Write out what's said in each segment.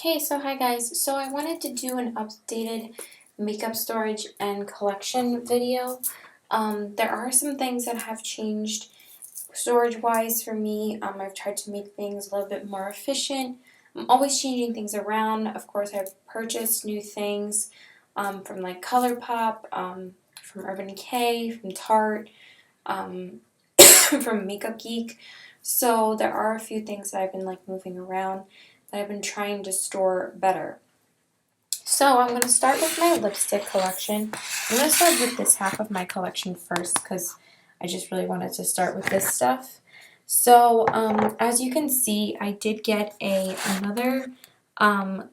Hey, so hi guys. So I wanted to do an updated makeup storage and collection video. There are some things that have changed storage-wise for me. I've tried to make things a little bit more efficient. I'm always changing things around. Of course, I've purchased new things from like ColourPop, from Urban Decay, from Tarte, um, from Makeup Geek. So there are a few things that I've been like moving around that I've been trying to store better. So I'm going to start with my lipstick collection. I'm going to start with this half of my collection first because I just really wanted to start with this stuff. So as you can see, I did get another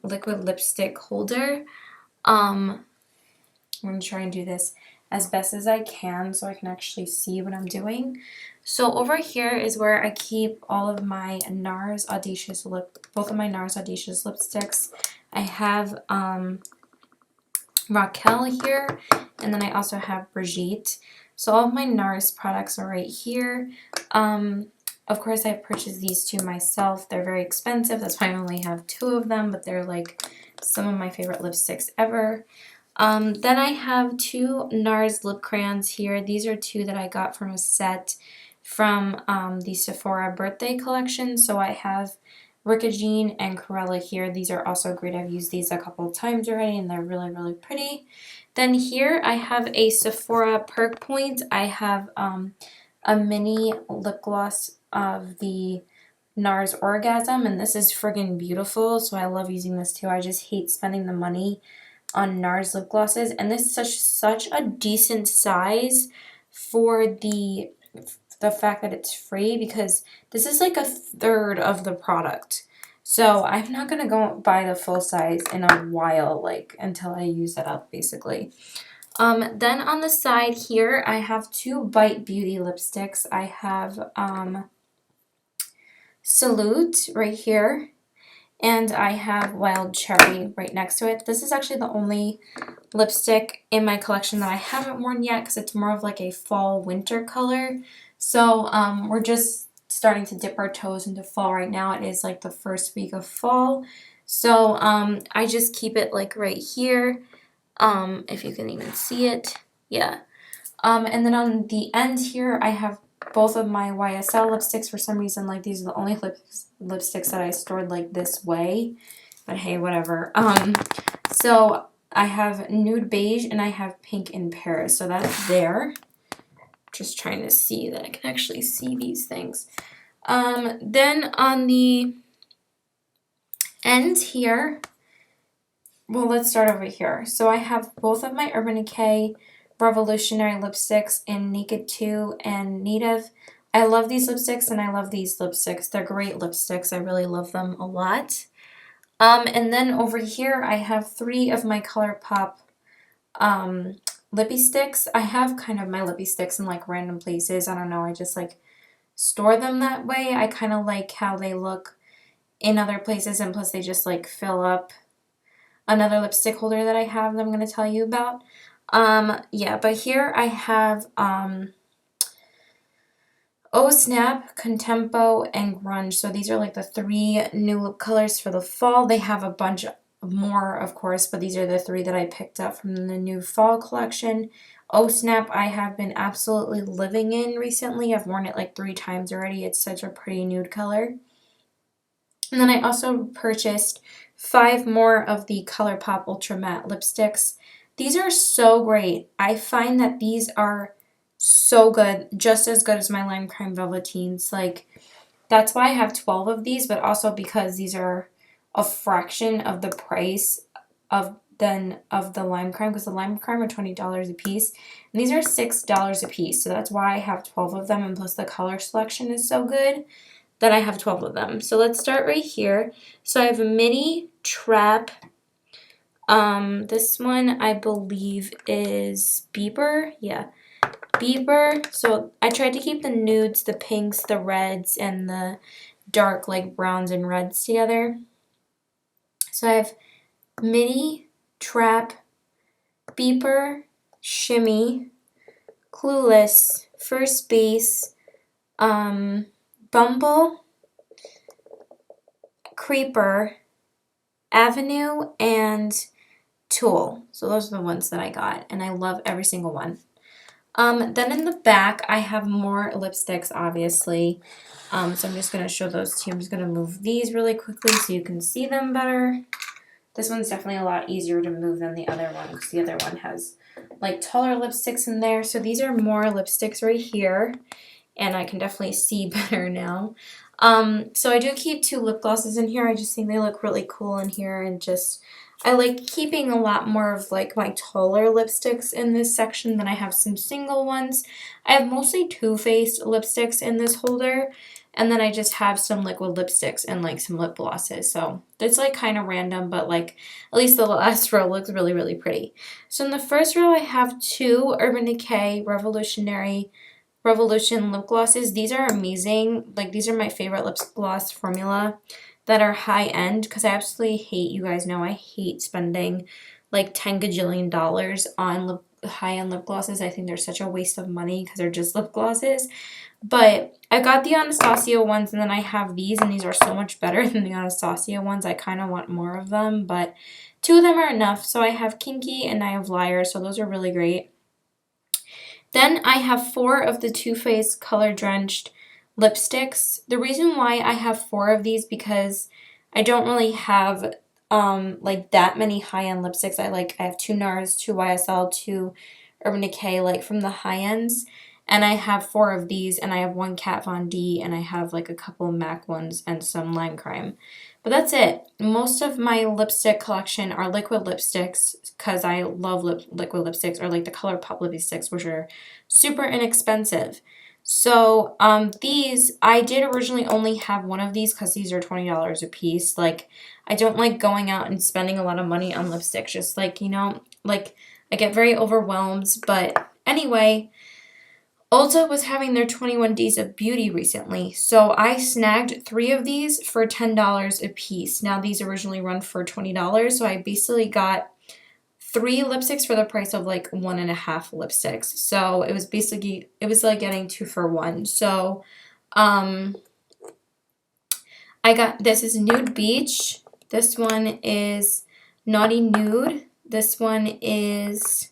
liquid lipstick holder. I'm going to try and do this as best as I can so I can actually see what I'm doing. So over here is where I keep all of my NARS Audacious both of my NARS Audacious lipsticks. I have Raquel here, and then I also have Brigitte. So all of my NARS products are right here. Of course, I've purchased these two myself. They're very expensive. That's why I only have two of them, but they're like some of my favorite lipsticks ever. Then I have two NARS lip crayons here. These are two that I got from a set from the Sephora birthday collection. So I have Ricka Jean and Corella here. These are also great. I've used these a couple of times already and they're really, really pretty. Then here I have a Sephora Perk Point. I have a mini lip gloss of the NARS Orgasm, and this is friggin' beautiful, so I love using this too. I just hate spending the money on NARS lip glosses, and this is such a decent size for the fact that it's free, because this is like a third of the product. So I'm not gonna go buy the full size in a while, like until I use it up basically. Then on the side here I have two Bite Beauty lipsticks. I have Salute right here, and I have Wild Cherry right next to it. This is actually the only lipstick in my collection that I haven't worn yet because it's more of like a fall winter color. So we're just starting to dip our toes into fall right now. It is like the first week of fall. So I just keep it like right here, if you can even see it. Yeah. And then on the end here I have both of my YSL lipsticks. For some reason, like, these are the only lipsticks that I stored like this way, but hey, whatever. So I have Nude Beige and I have Pink in Paris, so that's there. Just trying to see that I can actually see these things. Then on the end here, well, let's start over here. So I have both of my Urban Decay Revolutionary lipsticks in Naked 2 and Native. I love these lipsticks and I love these lipsticks. They're great lipsticks. I really love them a lot. And then over here I have three of my ColourPop lippy sticks. I have kind of my lippy sticks in like random places. I don't know. I just like store them that way. I kind of like how they look in other places, and plus they just like fill up another lipstick holder that I have that I'm going to tell you about. Yeah, but here I have Oh Snap, Contempo, and Grunge. So these are like the three new lip colors for the fall. They have a bunch more, of course, but these are the three that I picked up from the new fall collection. Oh Snap I have been absolutely living in recently. I've worn it like 3 times already. It's such a pretty nude color. And then I also purchased 5 more of the ColourPop Ultra Matte lipsticks. These are so great. I find that these are so good, just as good as my Lime Crime Velveteens. Like, that's why I have 12 of these, but also because these are a fraction of the price of the Lime Crime, because the Lime Crime are $20 a piece, and these are $6 a piece. So that's why I have 12 of them, and plus the color selection is so good that I have 12 of them. So let's start right here. So I have a mini Trap. This one I believe is Bieber. Yeah, Bieber. So I tried to keep the nudes, the pinks, the reds, and the dark like browns and reds together. So I have Mini, Trap, Bieber, Shimmy, Clueless, First Base, Bumble, Creeper, Avenue and Tool. So those are the ones that I got, and I love every single one. Then in the back, I have more lipsticks, obviously. So I'm just going to show those to you. I'm just going to move these really quickly so you can see them better. This one's definitely a lot easier to move than the other one because the other one has like taller lipsticks in there. So these are more lipsticks right here, and I can definitely see better now. So I do keep 2 lip glosses in here. I just think they look really cool in here, and just I like keeping a lot more of like my taller lipsticks in this section than I have some single ones. I have mostly Too Faced lipsticks in this holder, and then I just have some liquid lipsticks and like some lip glosses. So it's like kind of random, but like at least the last row looks really, really pretty. So in the first row I have 2 Urban Decay Revolution lip glosses. These are amazing. Like these are my favorite lip gloss formula that are high end because I absolutely hate, you guys know I hate spending like 10 gajillion dollars on high end lip glosses. I think they're such a waste of money because they're just lip glosses. But I got the Anastasia ones, and then I have these, and these are so much better than the Anastasia ones. I kind of want more of them, but 2 of them are enough. So I have Kinky and I have Liar, so those are really great. Then I have 4 of the Too Faced Color Drenched lipsticks. The reason why I have 4 of these because I don't really have like that many high-end lipsticks. I have 2 NARS, 2 YSL, 2 Urban Decay, like from the high ends. And I have 4 of these, and I have 1 Kat Von D, and I have like a couple MAC ones and some Lime Crime. But that's it. Most of my lipstick collection are liquid lipsticks because I love liquid lipsticks, or like the ColourPop lipsticks, which are super inexpensive. So these, I did originally only have 1 of these because these are $20 a piece. Like, I don't like going out and spending a lot of money on lipsticks. Just like, you know, like I get very overwhelmed. But anyway, Ulta was having their 21 Days of Beauty recently, so I snagged 3 of these for $10 a piece. Now these originally run for $20, so I basically got 3 lipsticks for the price of like 1.5 lipsticks. So it was like getting 2 for 1. So I got, this is Nude Beach. This one is Naughty Nude. This one is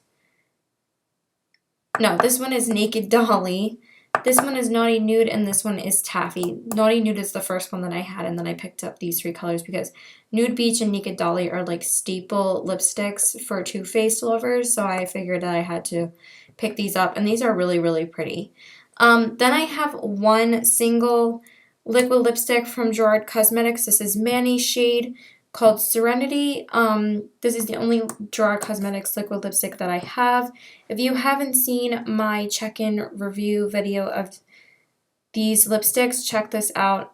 Naked Dolly. This one is Naughty Nude, and this one is Taffy. Naughty Nude is the first one that I had, and then I picked up these 3 colors because Nude Beach and Naked Dolly are like staple lipsticks for Too Faced lovers, so I figured that I had to pick these up, and these are really, really pretty. Then I have 1 single liquid lipstick from Gerard Cosmetics. This is Manny shade called Serenity. This is the only Gerard Cosmetics liquid lipstick that I have. If you haven't seen my check-in review video of these lipsticks, check this out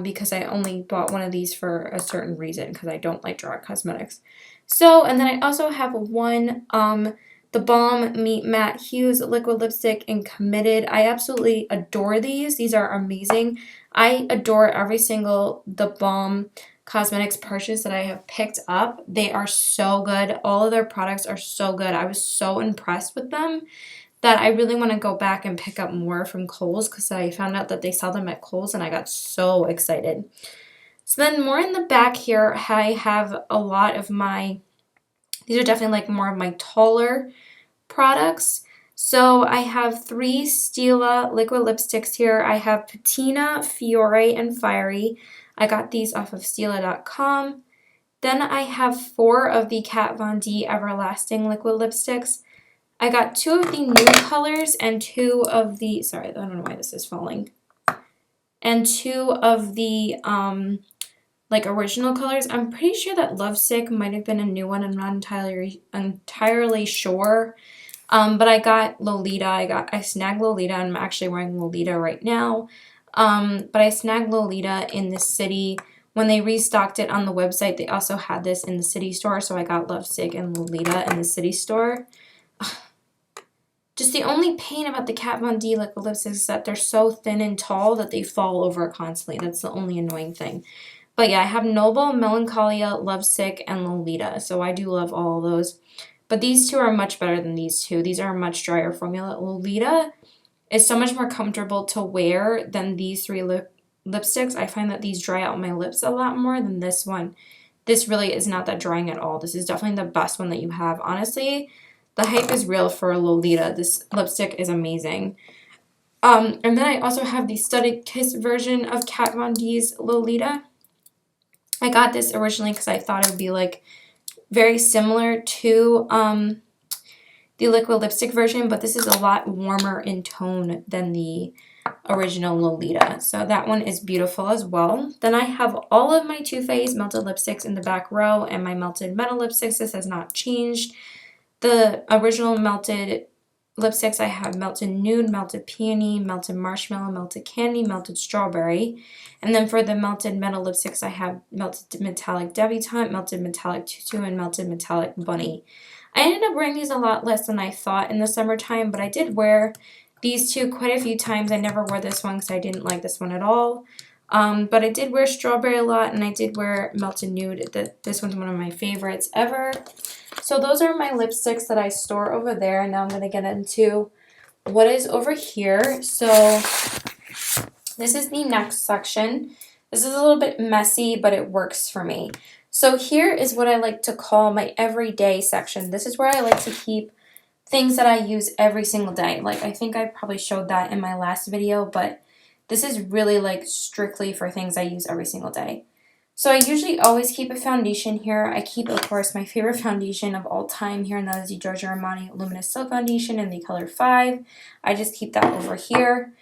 because I only bought 1 of these for a certain reason because I don't like Gerard Cosmetics. So, and then I also have 1 The Balm Meet Matte Hues liquid lipstick in Committed. I absolutely adore these. These are amazing. I adore every single The Balm Cosmetics purchase that I have picked up. They are so good. All of their products are so good. I was so impressed with them that I really want to go back and pick up more from Kohl's because I found out that they sell them at Kohl's and I got so excited. So then more in the back here, I have a lot of my, these are definitely like more of my taller products. So I have 3 Stila liquid lipsticks here. I have Patina, Fiore, and Fiery. I got these off of Stila.com. Then I have 4 of the Kat Von D Everlasting liquid lipsticks. I got 2 of the nude colors and 2 of the, sorry, I don't know why this is falling. And 2 of the like original colors. I'm pretty sure that Lovesick might have been a new one. I'm not entirely sure. But I got Lolita. I snagged Lolita, and I'm actually wearing Lolita right now. But I snagged Lolita in the city. When they restocked it on the website, they also had this in the city store, so I got Lovesick and Lolita in the city store. Just the only pain about the Kat Von D liquid lipsticks is that they're so thin and tall that they fall over constantly. That's the only annoying thing. But yeah, I have Noble, Melancholia, Lovesick, and Lolita, so I do love all of those. But these 2 are much better than these 2. These are a much drier formula. Lolita is so much more comfortable to wear than these 3 lipsticks. I find that these dry out my lips a lot more than this one. this really is not that drying at all. This is definitely the best one that you have. Honestly, the hype is real for Lolita. This lipstick is amazing. And then I also have the Studded Kiss version of Kat Von D's Lolita. I got this originally because I thought it would be like very similar to the liquid lipstick version, but this is a lot warmer in tone than the original Lolita. So that one is beautiful as well. Then I have all of my Too Faced melted lipsticks in the back row and my melted metal lipsticks. This has not changed. The original melted lipsticks I have melted nude, melted peony, melted marshmallow, melted candy, melted strawberry. And then for the melted metal lipsticks I have melted metallic debutante, melted metallic tutu, and melted metallic bunny. I ended up wearing these a lot less than I thought in the summertime, but I did wear these two quite a few times. I never wore this one because I didn't like this one at all. But I did wear strawberry a lot, and I did wear melted nude. This one's one of my favorites ever. So those are my lipsticks that I store over there. And now I'm going to get into what is over here. So this is the next section. This is a little bit messy, but it works for me. So here is what I like to call my everyday section. This is where I like to keep things that I use every single day. Like, I think I probably showed that in my last video, but this is really like strictly for things I use every single day. So I usually always keep a foundation here. I keep, of course, my favorite foundation of all time here, and that is the Giorgio Armani Luminous Silk Foundation in the color 5. I just keep that over here.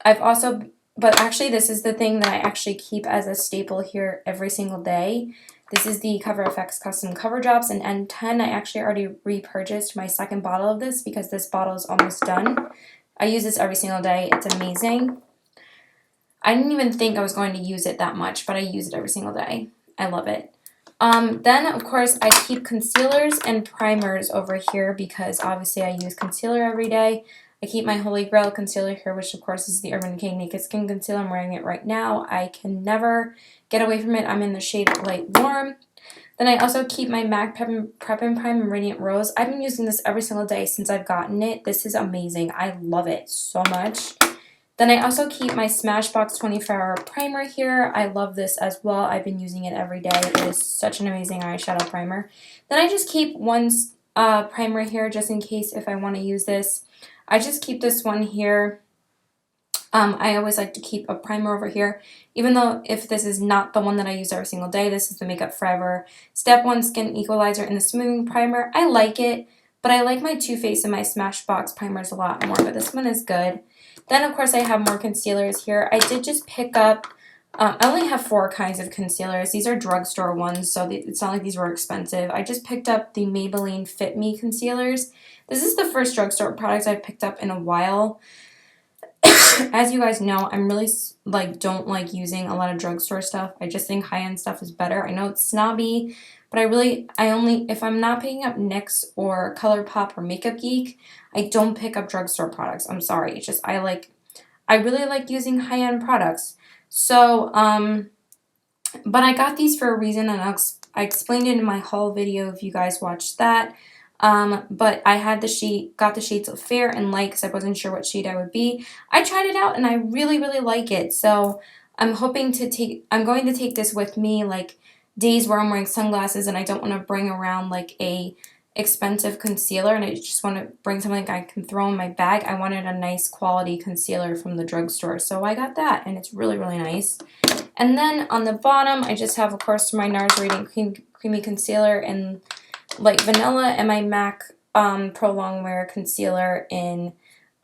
But actually this is the thing that I actually keep as a staple here every single day. This is the Cover FX Custom Cover Drops in N10. I actually already repurchased my second bottle of this because this bottle is almost done. I use this every single day. It's amazing. I didn't even think I was going to use it that much, but I use it every single day. I love it. Then, of course, I keep concealers and primers over here because obviously I use concealer every day. I keep my Holy Grail concealer here, which of course is the Urban Decay Naked Skin Concealer. I'm wearing it right now. I can never get away from it. I'm in the shade Light Warm. Then I also keep my MAC Prep and Prime Radiant Rose. I've been using this every single day since I've gotten it. This is amazing. I love it so much. Then I also keep my Smashbox 24-Hour Primer here. I love this as well. I've been using it every day. It is such an amazing eyeshadow primer. Then I just keep one primer here just in case if I want to use this. I just keep this one here. I always like to keep a primer over here, even though if this is not the one that I use every single day. This is the Makeup Forever Step 1 Skin Equalizer in the Smoothing Primer. I like it, but I like my Too Faced and my Smashbox primers a lot more, but this one is good. Then, of course, I have more concealers here. I did just pick up, I only have 4 kinds of concealers. These are drugstore ones, so it's not like these were expensive. I just picked up the Maybelline Fit Me concealers. This is the first drugstore product I've picked up in a while. As you guys know, I'm really, don't like using a lot of drugstore stuff. I just think high-end stuff is better. I know it's snobby, but if I'm not picking up NYX or ColourPop or Makeup Geek, I don't pick up drugstore products. I'm sorry. It's just, I really like using high-end products. So, but I got these for a reason, and I explained it in my haul video if you guys watched that. But I had got the shades of Fair and Light because I wasn't sure what shade I would be. I tried it out and I really, really like it. So I'm going to take this with me, like days where I'm wearing sunglasses and I don't want to bring around like a expensive concealer and I just want to bring something I can throw in my bag. I wanted a nice quality concealer from the drugstore, so I got that and it's really, really nice. And then on the bottom, I just have, of course, my NARS Radiant Creamy Concealer in Light Vanilla and my MAC Pro Longwear Concealer in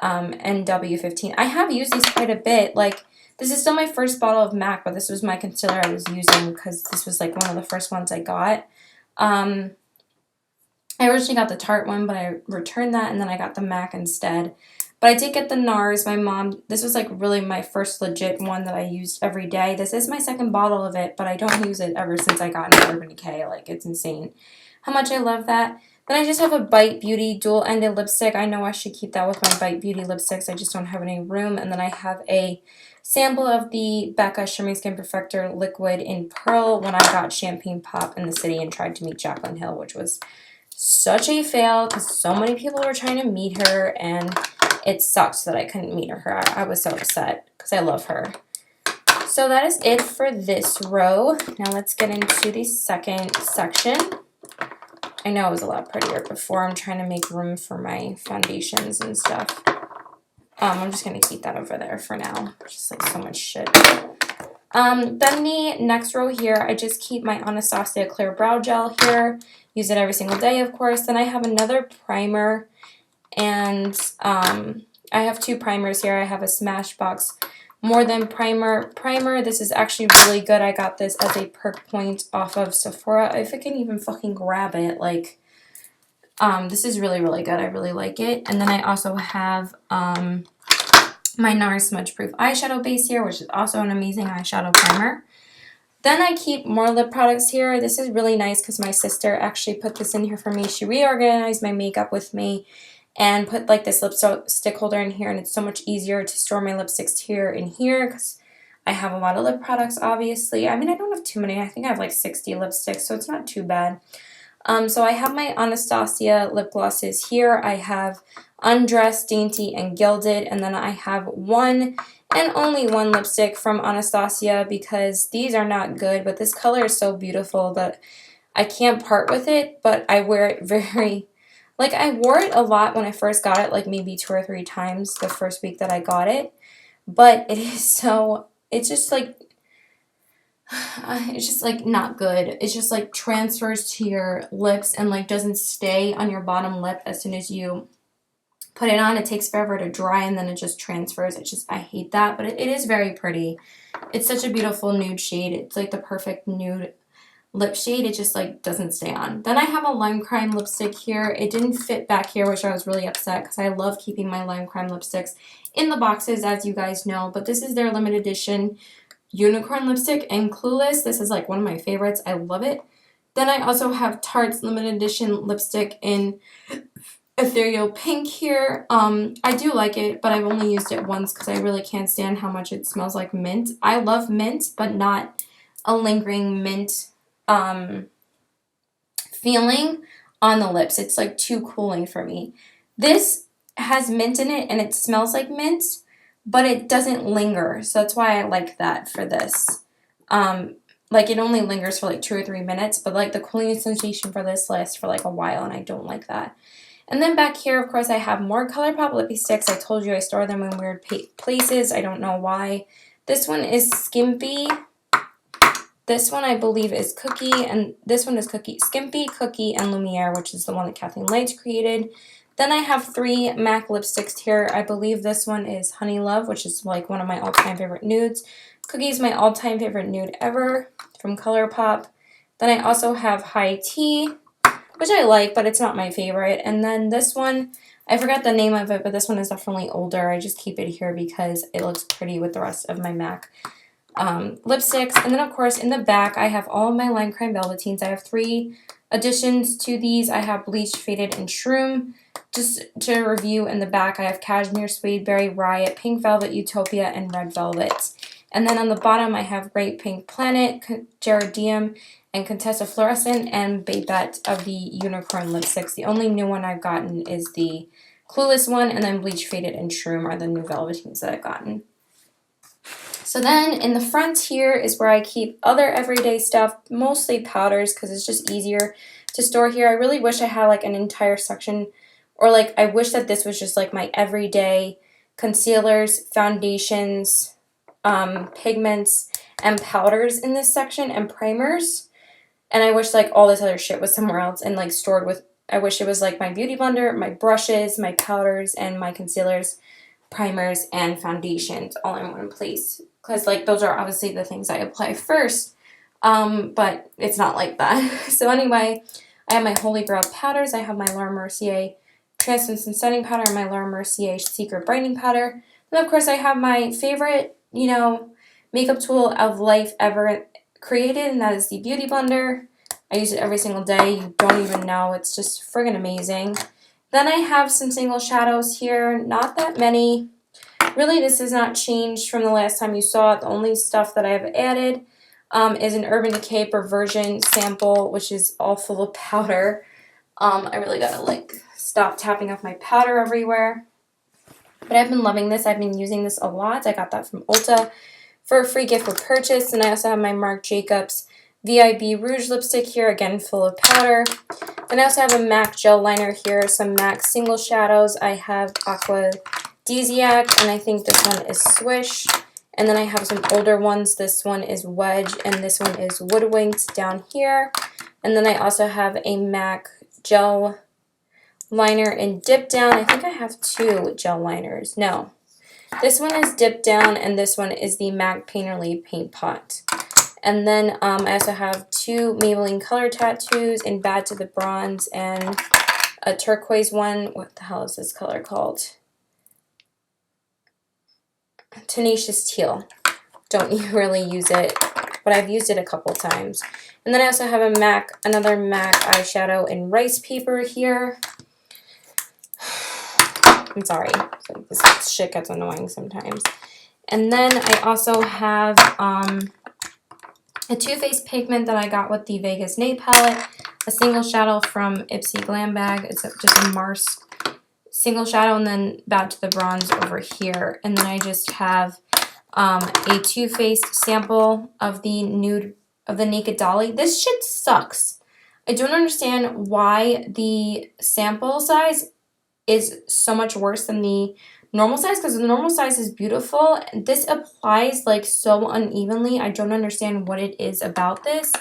NW15. I have used these quite a bit. Like, this is still my first bottle of MAC, but this was my concealer I was using because this was like one of the first ones I got. I originally got the Tarte one, but I returned that, and then I got the MAC instead. But I did get the NARS. This was like really my first legit one that I used every day. This is my second bottle of it, but I don't use it ever since I got into Urban Decay. Like, it's insane how much I love that. Then I just have a Bite Beauty dual-ended lipstick. I know I should keep that with my Bite Beauty lipsticks. I just don't have any room. And then I have a sample of the Becca Shimmering Skin Perfector Liquid in Pearl when I got Champagne Pop in the city and tried to meet Jaclyn Hill, which was such a fail because so many people were trying to meet her and it sucks that I couldn't meet her. I was so upset because I love her. So that is it for this row. Now let's get into the second section. I know it was a lot prettier before. I'm trying to make room for my foundations and stuff. I'm just going to keep that over there for now. Just like so much shit. Then the next row here, I just keep my Anastasia Clear Brow Gel here. Use it every single day, of course. Then I have another primer, and I have two primers here. I have a Smashbox More Than Primer. This is actually really good. I got this as a perk point off of Sephora. If I can even fucking grab it, like, this is really, really good. I really like it. And then I also have my NARS Smudge Proof eyeshadow base here, which is also an amazing eyeshadow primer. Then I keep more lip products here. This is really nice because my sister actually put this in here for me. She reorganized my makeup with me and put like this lipstick holder in here, and it's so much easier to store my lipsticks here in here because I have a lot of lip products, obviously. I mean, I don't have too many. I think I have like 60 lipsticks, so it's not too bad. So I have my Anastasia lip glosses here. I have Undressed, Dainty, and Gilded, and then I have one and only one lipstick from Anastasia because these are not good, but this color is so beautiful that I can't part with it, but I wear it very, like I wore it a lot when I first got it, like maybe 2 or 3 times the first week that I got it, but it is so, it's just like not good. It's just like transfers to your lips and like doesn't stay on your bottom lip as soon as you put it on. It takes forever to dry and then it just transfers. I hate that, but it is very pretty. It's such a beautiful nude shade. It's like the perfect nude lip shade. It just like doesn't stay on. Then I have a Lime Crime lipstick here. It didn't fit back here, which I was really upset because I love keeping my Lime Crime lipsticks in the boxes, as you guys know, but this is their limited edition unicorn lipstick in Clueless. This is like one of my favorites. I love it. Then I also have Tarte's limited edition lipstick in Ethereal Pink here. I do like it, but I've only used it once because I really can't stand how much it smells like mint. I love mint, but not a lingering mint feeling on the lips. It's like too cooling for me. This has mint in it and it smells like mint, but it doesn't linger, so that's why I like that for this. Like it only lingers for like 2 or 3 minutes, but like the cooling sensation for this lasts for like a while, and I don't like that. And then back here, of course, I have more ColourPop lippy sticks. I told you I store them in weird places. I don't know why. This one is Skimpy. This one I believe is Cookie, and this one is Skimpy, Cookie, and Lumiere, which is the one that Kathleen Lights created. Then I have 3 MAC lipsticks here. I believe this one is Honey Love, which is like one of my all-time favorite nudes. Cookie is my all-time favorite nude ever from ColourPop. Then I also have High Tea, which I like, but it's not my favorite. And then this one, I forgot the name of it, but this one is definitely older. I just keep it here because it looks pretty with the rest of my MAC lipsticks. And then, of course, in the back, I have all of my Lime Crime Velveteens. I have 3 additions to these. I have Bleach, Faded, and Shroom. Just to review, in the back, I have Cashmere, Suede Berry, Riot, Pink Velvet, Utopia, and Red Velvet. And then on the bottom, I have Great Pink Planet, Gerardium, and Contessa Fluorescent, and Babette of the Unicorn lipsticks. The only new one I've gotten is the Clueless one, and then Bleach, Faded, and Shroom are the new Velveteens that I've gotten. So then in the front here is where I keep other everyday stuff, mostly powders because it's just easier to store here. I really wish I had like an entire section, or like I wish that this was just like my everyday concealers, foundations, pigments, and powders in this section, and primers. And I wish like all this other shit was somewhere else and like stored with, I wish it was like my beauty blender, my brushes, my powders, and my concealers, primers, and foundations all in one place. Because like those are obviously the things I apply first, but it's not like that. So anyway, I have my Holy Grail powders. I have my Laura Mercier Translucent Setting Powder and my Laura Mercier Secret Brightening Powder. And of course I have my favorite, you know, makeup tool of life ever created, and that is the Beauty Blender. I use it every single day. You don't even know. It's just friggin' amazing. Then I have some single shadows here. Not that many. Really, this has not changed from the last time you saw it. The only stuff that I have added is an Urban Decay Perversion sample, which is all full of powder. I really gotta like stop tapping off my powder everywhere. But I've been loving this. I've been using this a lot. I got that from Ulta for a free gift for purchase. And I also have my Marc Jacobs VIB Rouge lipstick here, again full of powder. And I also have a MAC gel liner here, some MAC single shadows. I have Aphrodisiac, and I think this one is Swish. And then I have some older ones. This one is Wedge, and this one is Woodwinked down here. And then I also have a MAC gel liner in Dip Down. I think I have two gel liners. No. This one is Dip Down, and this one is the MAC Painterly Paint Pot. And then I also have two Maybelline Color Tattoos in Bad to the Bronze and a turquoise one. What the hell is this color called? Tenacious Teal. Don't really use it, but I've used it a couple times. And then I also have another MAC eyeshadow in Rice Paper here. I'm sorry, this shit gets annoying sometimes. And then I also have a Too Faced pigment that I got with the Vegas Nape palette, a single shadow from Ipsy Glam Bag. It's just a Mars single shadow, and then Bad to the Bronze over here. And then I just have a Too Faced sample of the Naked Dolly. This shit sucks. I don't understand why the sample size is so much worse than the normal size, because the normal size is beautiful. This applies like so unevenly. I don't understand what it is about this,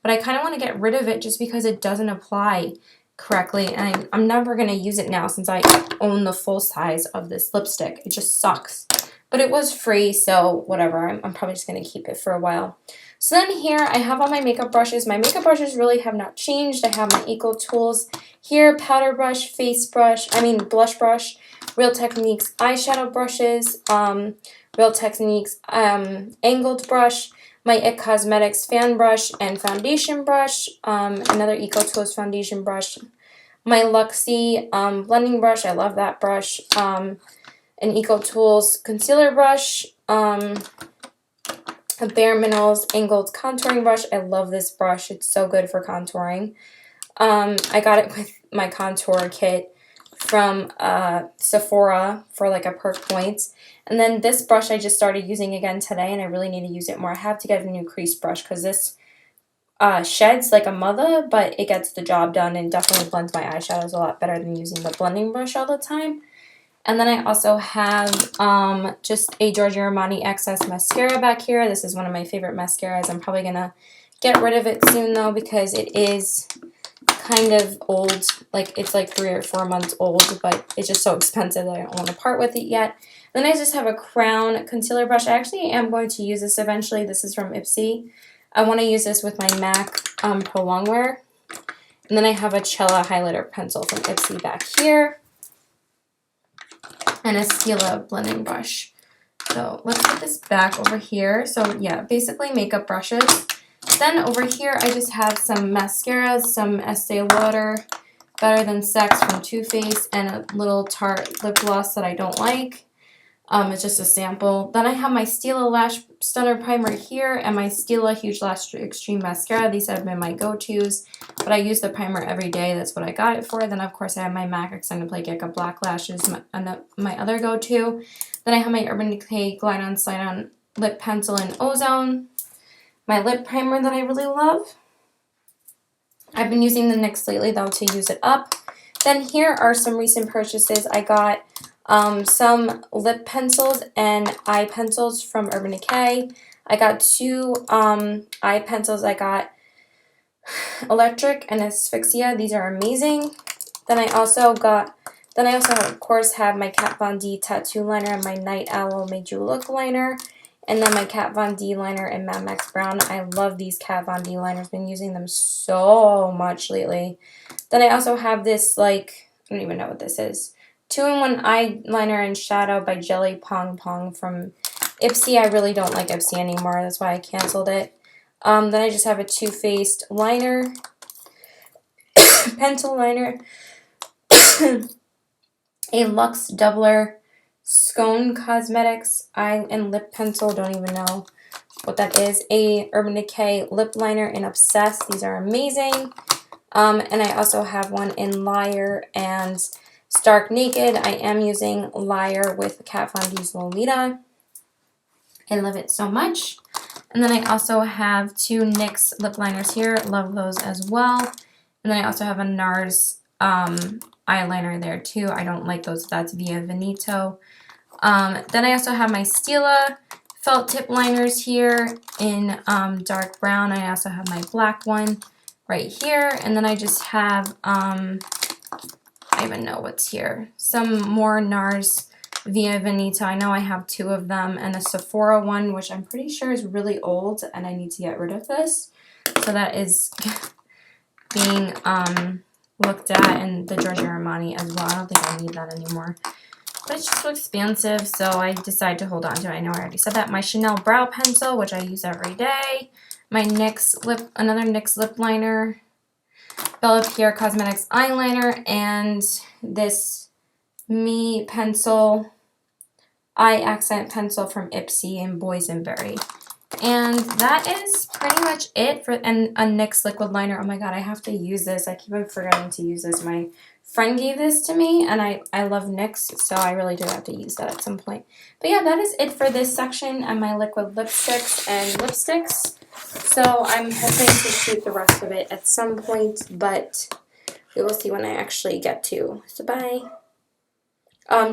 but I kind of want to get rid of it just because it doesn't apply correctly, and I'm never going to use it now since I own the full size of this lipstick. It just sucks. But it was free, so whatever. I'm probably just going to keep it for a while. So then here I have all my makeup brushes. My makeup brushes really have not changed. I have my Eco Tools here, powder brush, blush brush, Real Techniques eyeshadow brushes, Real Techniques angled brush, my IT Cosmetics fan brush and foundation brush, another Eco Tools foundation brush, my Luxie blending brush, I love that brush, an Eco Tools concealer brush, a Bare Minerals angled contouring brush. I love this brush. It's so good for contouring. I got it with my contour kit from Sephora for like a perk points. And then this brush I just started using again today, and I really need to use it more. I have to get a new crease brush because this sheds like a mother, but it gets the job done and definitely blends my eyeshadows a lot better than using the blending brush all the time. And then I also have just a Giorgio Armani Excess mascara back here. This is one of my favorite mascaras. I'm probably going to get rid of it soon though because it is kind of old. Like it's like 3 or 4 months old, but it's just so expensive that I don't want to part with it yet. And then I just have a Crown concealer brush. I actually am going to use this eventually. This is from Ipsy. I want to use this with my MAC Pro Longwear. And then I have a Cella highlighter pencil from Ipsy back here. And a Stila blending brush. So let's put this back over here. So yeah, basically makeup brushes. Then over here I just have some mascaras, some Estee Lauder Better Than Sex from Too Faced, and a little Tarte lip gloss that I don't like. It's just a sample. Then I have my Stila Lash Stunner Primer here and my Stila Huge Lash Extreme Mascara. These have been my go-tos, but I use the primer every day. That's what I got it for. Then, of course, I have my MAC Extended Play Gecko Black Lashes, my other go-to. Then I have my Urban Decay Glide On Slide On Lip Pencil in Ozone. My lip primer that I really love. I've been using the NYX lately, though, to use it up. Then here are some recent purchases. I got some lip pencils and eye pencils from Urban Decay. I got 2 eye pencils. I got Electric and Asphyxia. These are amazing. Then I also of course have my Kat Von D tattoo liner and my Night Owl Made You Look liner. And then my Kat Von D liner in Matte Max Brown. I love these Kat Von D liners. Been using them so much lately. Then I also have this, like, I don't even know what this is. 2-in-1 eyeliner and shadow by Jelly Pong Pong from Ipsy. I really don't like Ipsy anymore. That's why I canceled it. Then I just have a Too Faced liner, pencil liner, a Luxe Doubler Scone Cosmetics eye and lip pencil. Don't even know what that is. A Urban Decay lip liner in Obsessed. These are amazing. And I also have one in Liar and Stark Naked. I am using Liar with Kat Von D's Lolita. I love it so much. And then I also have two NYX lip liners here. Love those as well. And then I also have a NARS eyeliner there too. I don't like those. That's Via Veneto. Then I also have my Stila felt tip liners here in dark brown. I also have my black one right here. And then I just have, I even know what's here. Some more NARS Via Veneto. I know I have two of them, and a Sephora one, which I'm pretty sure is really old, and I need to get rid of this. So that is being looked at in the Giorgio Armani as well. I don't think I need that anymore. But it's just so expansive, so I decided to hold on to it. I know I already said that. My Chanel brow pencil, which I use every day. My NYX lip, another NYX lip liner. Bella Pierre Cosmetics eyeliner, and this Me pencil, eye accent pencil from Ipsy in Boysenberry. And that is pretty much it for, and a NYX liquid liner. Oh my god, I have to use this. I keep on forgetting to use this. My friend gave this to me, and I love NYX, so I really do have to use that at some point. But yeah, that is it for this section and my liquid lipsticks and lipsticks. So I'm hoping to shoot the rest of it at some point, but we will see when I actually get to. So bye.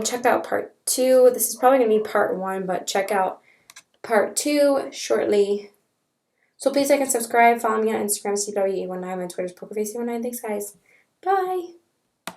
Check out part 2. This is probably going to be part 1, but check out part 2 shortly. So please like and subscribe. Follow me on Instagram, CWE19, and Twitter's PokerFace19. Thanks, guys. Bye.